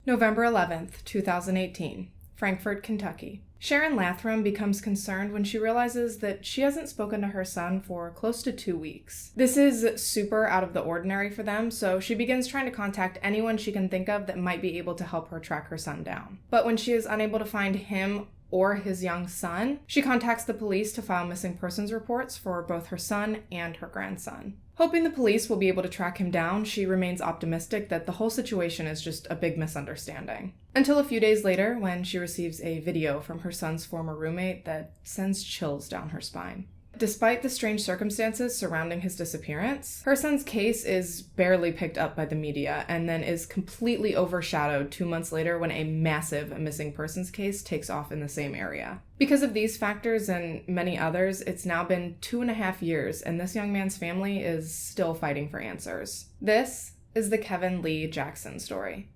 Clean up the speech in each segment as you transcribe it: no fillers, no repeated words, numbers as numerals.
November 11th, 2018, Frankfort, Kentucky. Sharon Lathram becomes concerned when she realizes that she hasn't spoken to her son for close to 2 weeks. This is super out of the ordinary for them, so she begins trying to contact anyone she can think of that might be able to help her track her son down. But when she is unable to find him or his young son, she contacts the police to file missing persons reports for both her son and her grandson. Hoping the police will be able to track him down, she remains optimistic that the whole situation is just a big misunderstanding. Until a few days later, when she receives a video from her son's former roommate that sends chills down her spine. Despite the strange circumstances surrounding his disappearance, her son's case is barely picked up by the media and then is completely overshadowed 2 months later when a massive missing persons case takes off in the same area. Because of these factors and many others, it's now been 2.5 years and this young man's family is still fighting for answers. This is the Kevin Lee Jackson story.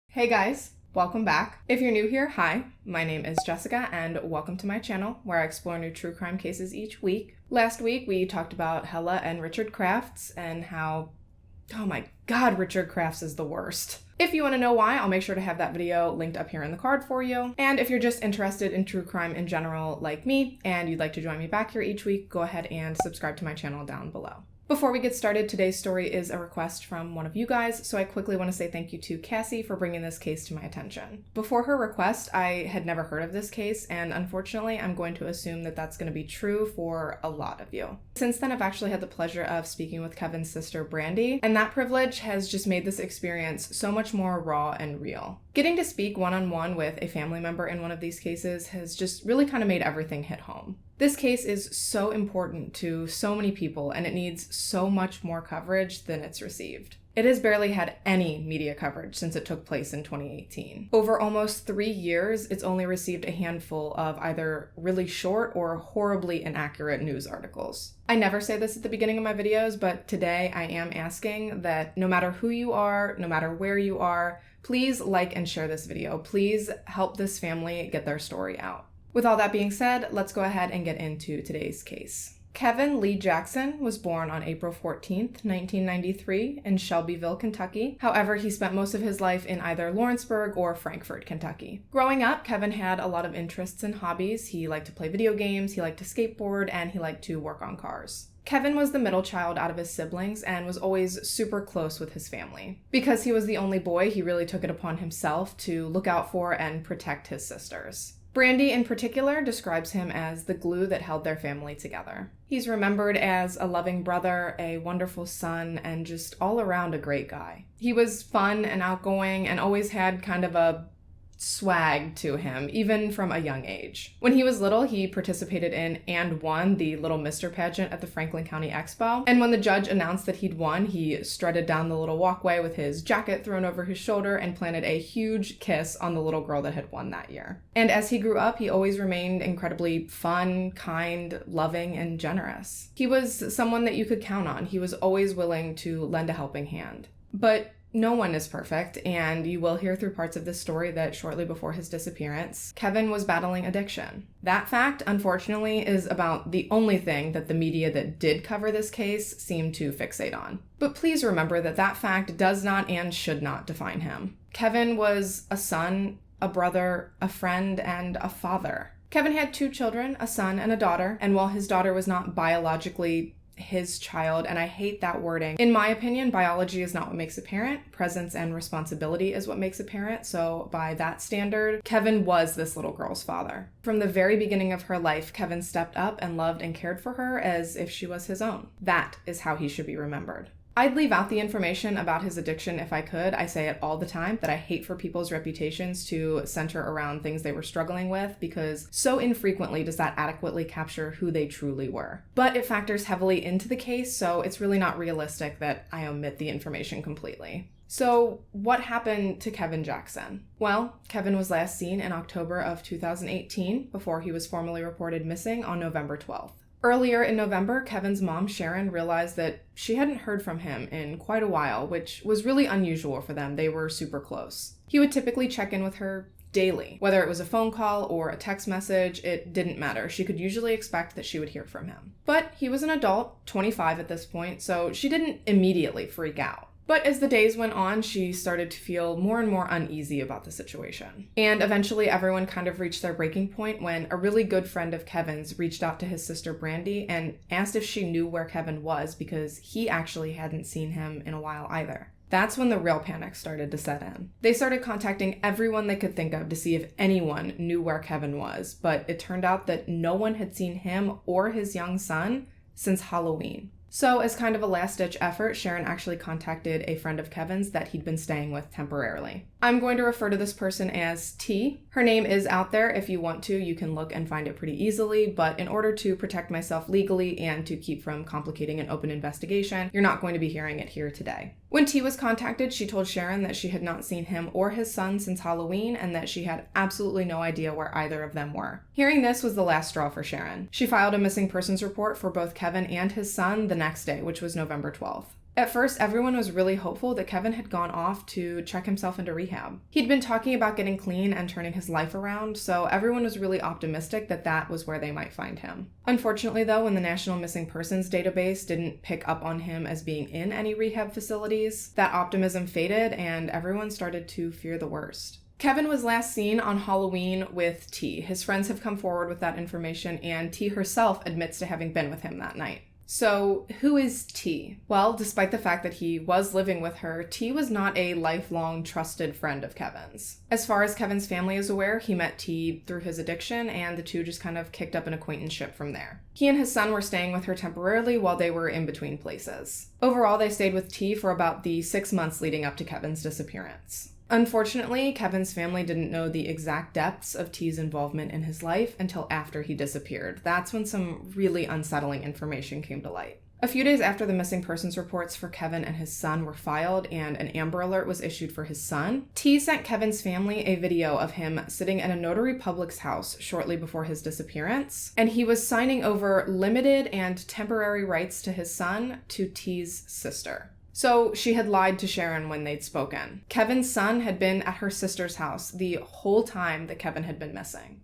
Hey guys! Welcome back. If you're new here, hi, my name is Jessica and welcome to my channel where I explore new true crime cases each week. Last week we talked about Hella and Richard Crafts and how, oh my god, Richard Crafts is the worst. If you want to know why, I'll make sure to have that video linked up here in the card for you. And if you're just interested in true crime in general like me and you'd like to join me back here each week, go ahead and subscribe to my channel down below. Before we get started, today's story is a request from one of you guys, so I quickly want to say thank you to Cassie for bringing this case to my attention. Before her request, I had never heard of this case, and unfortunately, I'm going to assume that that's going to be true for a lot of you. Since then, I've actually had the pleasure of speaking with Kevin's sister, Brandy, and that privilege has just made this experience so much more raw and real. Getting to speak one-on-one with a family member in one of these cases has just really kind of made everything hit home. This case is so important to so many people and it needs so much more coverage than it's received. It has barely had any media coverage since it took place in 2018. Over almost 3 years, it's only received a handful of either really short or horribly inaccurate news articles. I never say this at the beginning of my videos, but today I am asking that no matter who you are, no matter where you are, please like and share this video. Please help this family get their story out. With all that being said, let's go ahead and get into today's case. Kevin Lee Jackson was born on April 14th, 1993 in Shelbyville, Kentucky. However, he spent most of his life in either Lawrenceburg or Frankfort, Kentucky. Growing up, Kevin had a lot of interests and hobbies. He liked to play video games, he liked to skateboard, and he liked to work on cars. Kevin was the middle child out of his siblings and was always super close with his family. Because he was the only boy, he really took it upon himself to look out for and protect his sisters. Brandy, in particular, describes him as the glue that held their family together. He's remembered as a loving brother, a wonderful son, and just all around a great guy. He was fun and outgoing and always had kind of a swag to him, even from a young age. When he was little, he participated in and won the Little Mister pageant at the Franklin County Expo. And when the judge announced that he'd won, he strutted down the little walkway with his jacket thrown over his shoulder and planted a huge kiss on the little girl that had won that year. And as he grew up, he always remained incredibly fun, kind, loving, and generous. He was someone that you could count on. He was always willing to lend a helping hand. But no one is perfect, and you will hear through parts of this story that shortly before his disappearance, Kevin was battling addiction. That fact, unfortunately, is about the only thing that the media that did cover this case seemed to fixate on. But please remember that that fact does not and should not define him. Kevin was a son, a brother, a friend, and a father. Kevin had 2 children, a son and a daughter, and while his daughter was not biologically his child, and I hate that wording. In my opinion, biology is not what makes a parent. Presence and responsibility is what makes a parent. So by that standard, Kevin was this little girl's father. From the very beginning of her life, Kevin stepped up and loved and cared for her as if she was his own. That is how he should be remembered. I'd leave out the information about his addiction if I could. I say it all the time that I hate for people's reputations to center around things they were struggling with because so infrequently does that adequately capture who they truly were. But it factors heavily into the case, so it's really not realistic that I omit the information completely. So what happened to Kevin Jackson? Well, Kevin was last seen in October of 2018 before he was formally reported missing on November 12th. Earlier in November, Kevin's mom, Sharon, realized that she hadn't heard from him in quite a while, which was really unusual for them. They were super close. He would typically check in with her daily. Whether it was a phone call or a text message, it didn't matter. She could usually expect that she would hear from him. But he was an adult, 25 at this point, so she didn't immediately freak out. But as the days went on, she started to feel more and more uneasy about the situation. And eventually everyone kind of reached their breaking point when a really good friend of Kevin's reached out to his sister Brandy and asked if she knew where Kevin was because he actually hadn't seen him in a while either. That's when the real panic started to set in. They started contacting everyone they could think of to see if anyone knew where Kevin was, but it turned out that no one had seen him or his young son since Halloween. So as kind of a last-ditch effort, Sharon actually contacted a friend of Kevin's that he'd been staying with temporarily. I'm going to refer to this person as T. Her name is out there. If you want to, you can look and find it pretty easily, but in order to protect myself legally and to keep from complicating an open investigation, you're not going to be hearing it here today. When T was contacted, she told Sharon that she had not seen him or his son since Halloween and that she had absolutely no idea where either of them were. Hearing this was the last straw for Sharon. She filed a missing persons report for both Kevin and his son the next day, which was November 12th. At first, everyone was really hopeful that Kevin had gone off to check himself into rehab. He'd been talking about getting clean and turning his life around, so everyone was really optimistic that that was where they might find him. Unfortunately, though, when the National Missing Persons database didn't pick up on him as being in any rehab facilities, that optimism faded and everyone started to fear the worst. Kevin was last seen on Halloween with T. His friends have come forward with that information, and T herself admits to having been with him that night. So, who is T? Well, despite the fact that he was living with her, T was not a lifelong trusted friend of Kevin's. As far as Kevin's family is aware, he met T through his addiction, and the two just kind of kicked up an acquaintanceship from there. He and his son were staying with her temporarily while they were in between places. Overall, they stayed with T for about the 6 months leading up to Kevin's disappearance. Unfortunately, Kevin's family didn't know the exact depths of T's involvement in his life until after he disappeared. That's when some really unsettling information came to light. A few days after the missing persons reports for Kevin and his son were filed and an Amber Alert was issued for his son, T sent Kevin's family a video of him sitting at a notary public's house shortly before his disappearance, and he was signing over limited and temporary rights to his son to T's sister. So she had lied to Sharon when they'd spoken. Kevin's son had been at her sister's house the whole time that Kevin had been missing.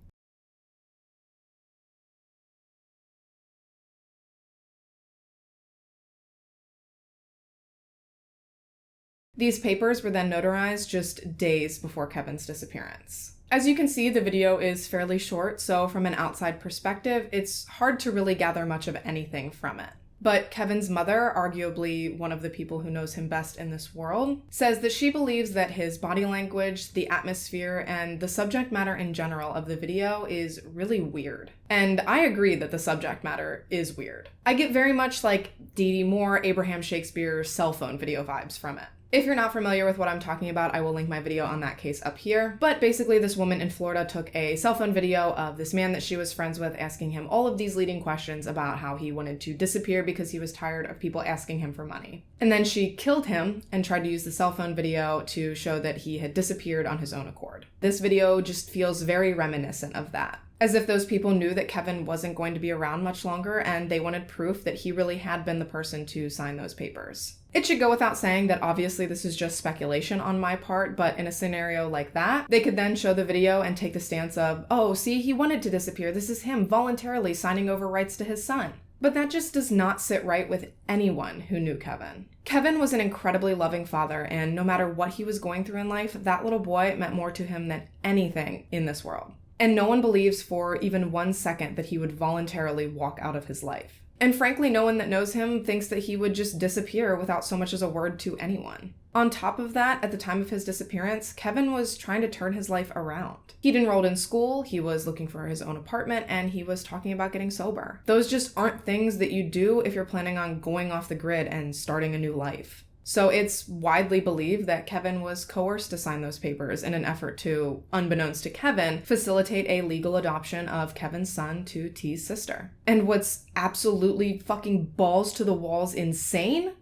These papers were then notarized just days before Kevin's disappearance. As you can see, the video is fairly short, so from an outside perspective, it's hard to really gather much of anything from it. But Kevin's mother, arguably one of the people who knows him best in this world, says that she believes that his body language, the atmosphere, and the subject matter in general of the video is really weird. And I agree that the subject matter is weird. I get very much like Dee Dee Moore, Abraham Shakespeare cell phone video vibes from it. If you're not familiar with what I'm talking about, I will link my video on that case up here. But basically, this woman in Florida took a cell phone video of this man that she was friends with, asking him all of these leading questions about how he wanted to disappear because he was tired of people asking him for money. And then she killed him and tried to use the cell phone video to show that he had disappeared on his own accord. This video just feels very reminiscent of that. As if those people knew that Kevin wasn't going to be around much longer and they wanted proof that he really had been the person to sign those papers. It should go without saying that obviously this is just speculation on my part, but in a scenario like that, they could then show the video and take the stance of, oh, see, he wanted to disappear. This is him voluntarily signing over rights to his son. But that just does not sit right with anyone who knew Kevin. Kevin was an incredibly loving father, and no matter what he was going through in life, that little boy meant more to him than anything in this world. And no one believes for even 1 second that he would voluntarily walk out of his life. And frankly, no one that knows him thinks that he would just disappear without so much as a word to anyone. On top of that, at the time of his disappearance, Kevin was trying to turn his life around. He'd enrolled in school, he was looking for his own apartment, and he was talking about getting sober. Those just aren't things that you do if you're planning on going off the grid and starting a new life. So it's widely believed that Kevin was coerced to sign those papers in an effort to, unbeknownst to Kevin, facilitate a legal adoption of Kevin's son to T's sister. And what's absolutely fucking balls to the walls insane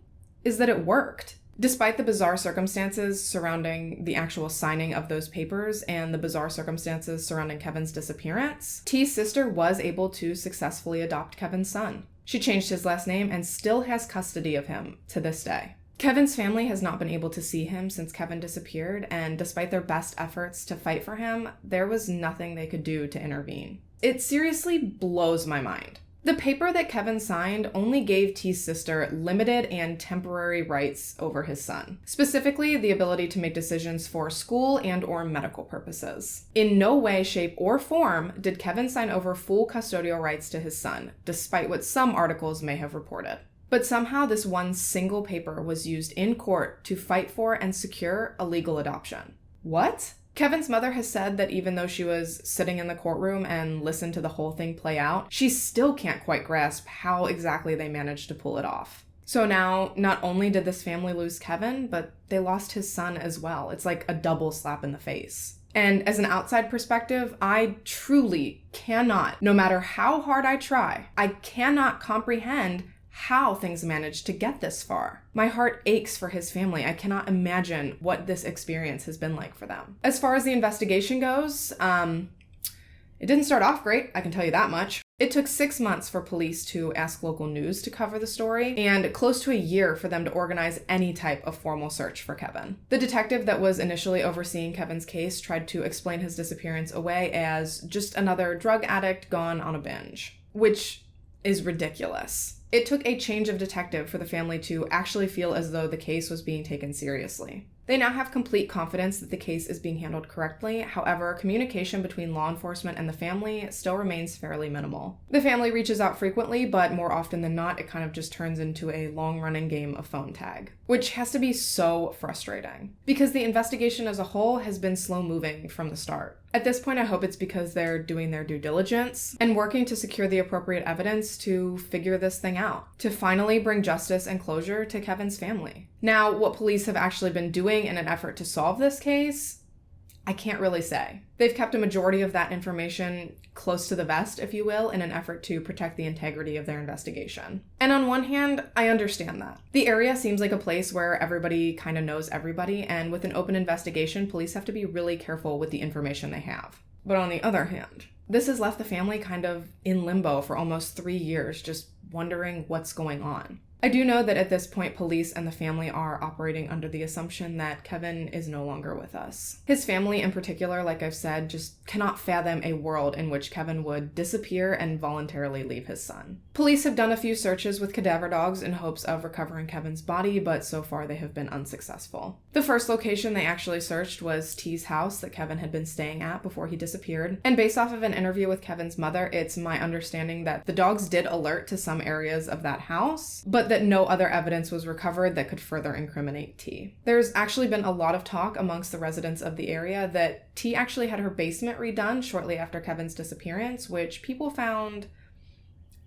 is that it worked. Despite the bizarre circumstances surrounding the actual signing of those papers and the bizarre circumstances surrounding Kevin's disappearance, T's sister was able to successfully adopt Kevin's son. She changed his last name and still has custody of him to this day. Kevin's family has not been able to see him since Kevin disappeared, and despite their best efforts to fight for him, there was nothing they could do to intervene. It seriously blows my mind. The paper that Kevin signed only gave T's sister limited and temporary rights over his son, specifically the ability to make decisions for school and/or medical purposes. In no way, shape, or form did Kevin sign over full custodial rights to his son, despite what some articles may have reported. But somehow this one single paper was used in court to fight for and secure a legal adoption. What? Kevin's mother has said that even though she was sitting in the courtroom and listened to the whole thing play out, she still can't quite grasp how exactly they managed to pull it off. So now, not only did this family lose Kevin, but they lost his son as well. It's like a double slap in the face. And as an outside perspective, I truly cannot, no matter how hard I try, I cannot comprehend how things managed to get this far. My heart aches for his family. I cannot imagine what this experience has been like for them. As far as the investigation goes, it didn't start off great, I can tell you that much. It took 6 months for police to ask local news to cover the story, and close to a year for them to organize any type of formal search for Kevin. The detective that was initially overseeing Kevin's case tried to explain his disappearance away as just another drug addict gone on a binge, which is ridiculous. It took a change of detective for the family to actually feel as though the case was being taken seriously. They now have complete confidence that the case is being handled correctly. However, communication between law enforcement and the family still remains fairly minimal. The family reaches out frequently, but more often than not, it kind of just turns into a long-running game of phone tag, which has to be so frustrating because the investigation as a whole has been slow-moving from the start. At this point, I hope it's because they're doing their due diligence and working to secure the appropriate evidence to figure this thing out, to finally bring justice and closure to Kevin's family. Now, what police have actually been doing in an effort to solve this case, I can't really say. They've kept a majority of that information close to the vest, if you will, in an effort to protect the integrity of their investigation. And on one hand, I understand that. The area seems like a place where everybody kind of knows everybody, and with an open investigation, police have to be really careful with the information they have. But on the other hand, this has left the family kind of in limbo for almost 3 years, just wondering what's going on. I do know that at this point, police and the family are operating under the assumption that Kevin is no longer with us. His family in particular, like I've said, just cannot fathom a world in which Kevin would disappear and voluntarily leave his son. Police have done a few searches with cadaver dogs in hopes of recovering Kevin's body, but so far they have been unsuccessful. The first location they actually searched was T's house that Kevin had been staying at before he disappeared. And based off of an interview with Kevin's mother, it's my understanding that the dogs did alert to some areas of that house, but that no other evidence was recovered that could further incriminate T. There's actually been a lot of talk amongst the residents of the area that T actually had her basement redone shortly after Kevin's disappearance, which people found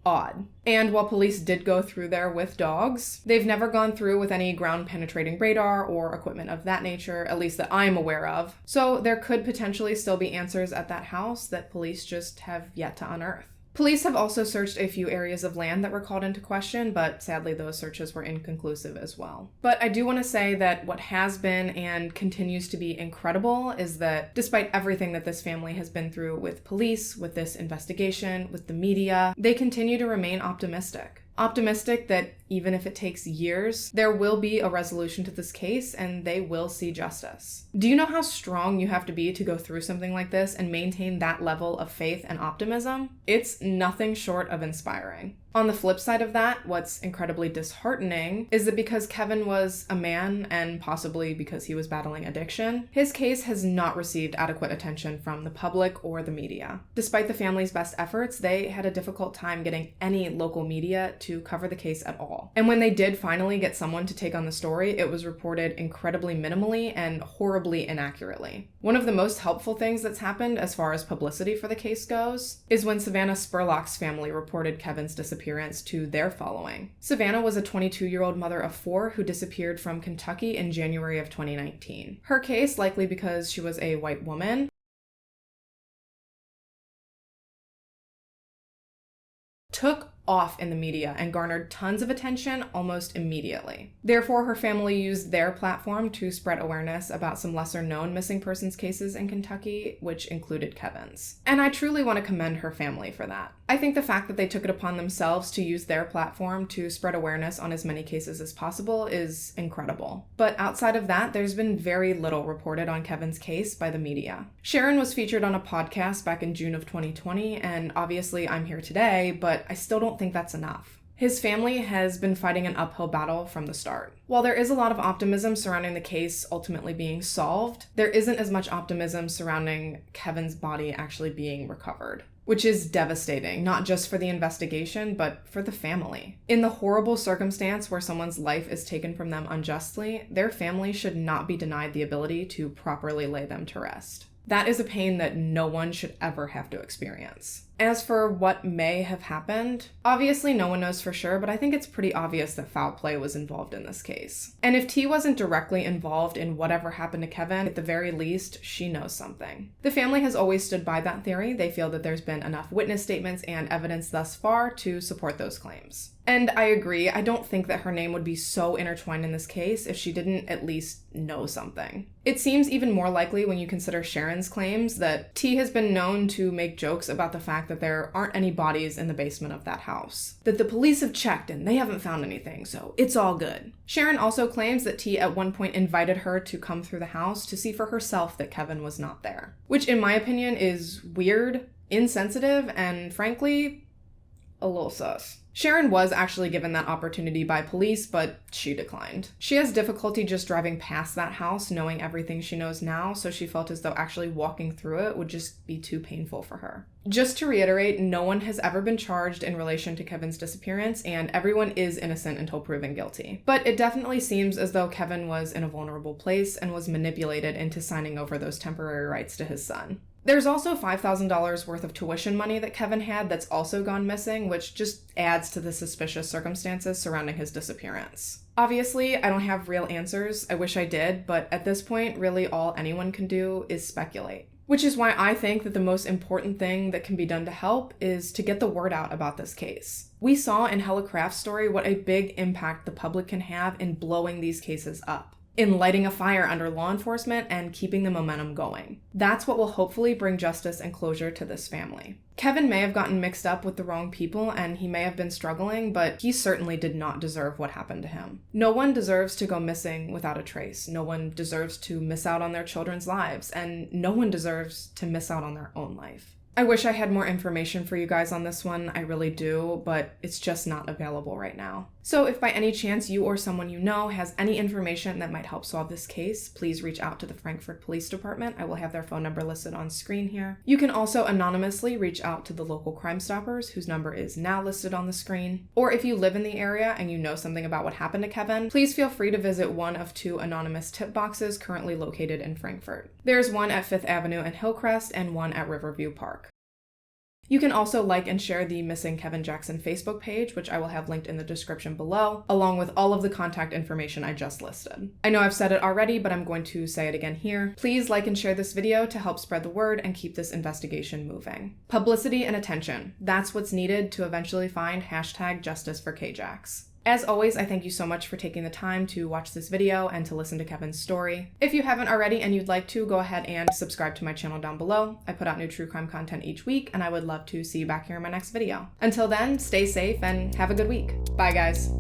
odd. And while police did go through there with dogs, they've never gone through with any ground-penetrating radar or equipment of that nature, at least that I'm aware of. So there could potentially still be answers at that house that police just have yet to unearth. Police have also searched a few areas of land that were called into question, but sadly those searches were inconclusive as well. But I do want to say that what has been and continues to be incredible is that despite everything that this family has been through with police, with this investigation, with the media, they continue to remain optimistic. Optimistic that even if it takes years, there will be a resolution to this case and they will see justice. Do you know how strong you have to be to go through something like this and maintain that level of faith and optimism? It's nothing short of inspiring. On the flip side of that, what's incredibly disheartening is that because Kevin was a man, and possibly because he was battling addiction, his case has not received adequate attention from the public or the media. Despite the family's best efforts, they had a difficult time getting any local media to cover the case at all. And when they did finally get someone to take on the story, it was reported incredibly minimally and horribly inaccurately. One of the most helpful things that's happened as far as publicity for the case goes is when Savannah Spurlock's family reported Kevin's disappearance to their following. Savannah was a 22-year-old mother of 4 who disappeared from Kentucky in January of 2019. Her case, likely because she was a white woman, took off in the media and garnered tons of attention almost immediately. Therefore, her family used their platform to spread awareness about some lesser-known missing persons cases in Kentucky, which included Kevin's. And I truly want to commend her family for that. I think the fact that they took it upon themselves to use their platform to spread awareness on as many cases as possible is incredible. But outside of that, there's been very little reported on Kevin's case by the media. Sharon was featured on a podcast back in June of 2020, and obviously I'm here today, but I still don't think that's enough. His family has been fighting an uphill battle from the start. While there is a lot of optimism surrounding the case ultimately being solved, there isn't as much optimism surrounding Kevin's body actually being recovered, which is devastating, not just for the investigation, but for the family. In the horrible circumstance where someone's life is taken from them unjustly, their family should not be denied the ability to properly lay them to rest. That is a pain that no one should ever have to experience. As for what may have happened, obviously no one knows for sure, but I think it's pretty obvious that foul play was involved in this case. And if T wasn't directly involved in whatever happened to Kevin, at the very least, she knows something. The family has always stood by that theory. They feel that there's been enough witness statements and evidence thus far to support those claims. And I agree, I don't think that her name would be so intertwined in this case if she didn't at least know something. It seems even more likely when you consider Sharon's claims that T has been known to make jokes about the fact that there aren't any bodies in the basement of that house. That the police have checked and they haven't found anything, so it's all good. Sharon also claims that T at one point invited her to come through the house to see for herself that Kevin was not there. Which in my opinion is weird, insensitive, and frankly, a little sus. Sharon was actually given that opportunity by police, but she declined. She has difficulty just driving past that house, knowing everything she knows now, so she felt as though actually walking through it would just be too painful for her. Just to reiterate, no one has ever been charged in relation to Kevin's disappearance, and everyone is innocent until proven guilty. But it definitely seems as though Kevin was in a vulnerable place and was manipulated into signing over those temporary rights to his son. There's also $5,000 worth of tuition money that Kevin had that's also gone missing, which just adds to the suspicious circumstances surrounding his disappearance. Obviously, I don't have real answers. I wish I did, but at this point, really all anyone can do is speculate. Which is why I think that the most important thing that can be done to help is to get the word out about this case. We saw in Hella Craft's story what a big impact the public can have in blowing these cases up, in lighting a fire under law enforcement and keeping the momentum going. That's what will hopefully bring justice and closure to this family. Kevin may have gotten mixed up with the wrong people and he may have been struggling, but he certainly did not deserve what happened to him. No one deserves to go missing without a trace. No one deserves to miss out on their children's lives, and no one deserves to miss out on their own life. I wish I had more information for you guys on this one, I really do, but it's just not available right now. So if by any chance you or someone you know has any information that might help solve this case, please reach out to the Frankfort Police Department. I will have their phone number listed on screen here. You can also anonymously reach out to the local Crime Stoppers, whose number is now listed on the screen. Or if you live in the area and you know something about what happened to Kevin, please feel free to visit one of 2 anonymous tip boxes currently located in Frankfort. There's one at 5th Avenue and Hillcrest and one at Riverview Park. You can also like and share the Missing Kevin Jackson Facebook page, which I will have linked in the description below, along with all of the contact information I just listed. I know I've said it already, but I'm going to say it again here. Please like and share this video to help spread the word and keep this investigation moving. Publicity and attention. That's what's needed to eventually find #justiceforkjax. As always, I thank you so much for taking the time to watch this video and to listen to Kevin's story. If you haven't already and you'd like to, go ahead and subscribe to my channel down below. I put out new true crime content each week, and I would love to see you back here in my next video. Until then, stay safe and have a good week. Bye, guys.